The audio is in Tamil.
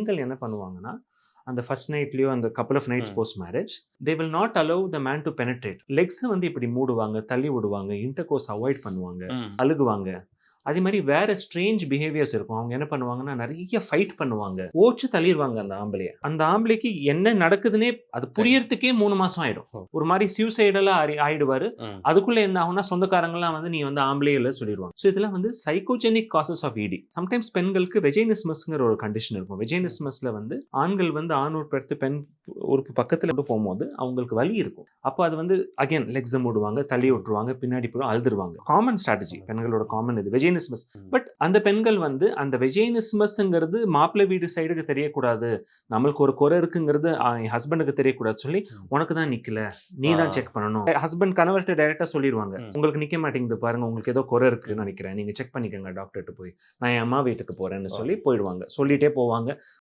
பெண்கள் என்ன பண்ணுவாங்கன்னா, அந்த ஃபர்ஸ்ட் நைட்லயோ அந்த couple of nights post marriage they will not allow the man to penetrate. Legs வந்து இப்படி மூடுவாங்க, தள்ளி விடுவாங்க, இன்டர்கோர்ஸ் அவாய்ட் பண்ணுவாங்க, அழுகுவாங்க. அதே மாதிரி வேற ஸ்ட்ரேஞ்ச் பிஹேவியர்ஸ் இருக்கும். அவங்க என்ன பண்ணுவாங்கன்னா, நிறைய ஃபைட் பண்ணுவாங்க. ஓச்சு தள்ளிருவாங்க அந்த ஆம்பளைய. அந்த ஆம்பளைக்கு என்ன நடக்குதுன்னே அது புரியறதுக்கே 3 மாசம் ஆயிடும். ஒரு மாதிரி சூசைடலா ஆயிடுவாரு. அதுக்குள்ள என்ன ஆகும்னா, சொந்தக்காரங்கலாம் வந்து நீ வந்து ஆம்பளையே இல்ல சொல்லிடுவாங்க. ஸோ இதெல்லாம் வந்து சைக்கோஜெனிக் காசஸ் ஆஃப் இடி. சம்டைம்ஸ் பெண்களுக்கு வெஜைனிஸ்மஸ்ங்கிற ஒரு கண்டிஷன் இருக்கும். வெஜைனிஸ்மஸ்ல வந்து ஆண்கள் வந்து ஆண் உறுப்பு எடுத்து பெண் உறுப்பு பக்கத்துல கொண்டு போகும்போது அவங்களுக்கு வலி இருக்கும். அப்போ அது வந்து அகைன் லெக்ஸை மூடுவாங்க, தள்ளி விட்டுருவாங்க, பின்னாடி போய் அழுதுருவாங்க. காமன் ஸ்ட்ராட்டஜி, பெண்களோட காமன் இது வெஜைனிஸ்மஸ். பட் அந்த பெண்கள் வந்து அந்த வெஜைனிஸ்மஸ்ங்கிறது மாப்பிள்ளை வீடு சைடுக்கு தெரியக்கூடாது, நம்மளுக்கு ஒரு குறை இருக்குங்கிறது என் ஹஸ்பண்டுக்கு தெரியக்கூடாது சொல்லி, உனக்கு தான் நிக்கல, நீ தான் செக் பண்ணணும். ஹஸ்பண்ட் கணவர்கிட்ட டைரக்டா சொல்லிடுவாங்க, உங்களுக்கு நிக்க மாட்டேங்குது பாருங்க, உங்களுக்கு ஏதோ குறை இருக்குன்னு நினைக்கிறேன், நீங்க செக் பண்ணிக்கோங்க டாக்டர்கிட்ட போய், நான் என் அம்மா வீட்டுக்கு போறேன்னு சொல்லி போயிடுவாங்க. சொல்லிட்டே போவாங்க.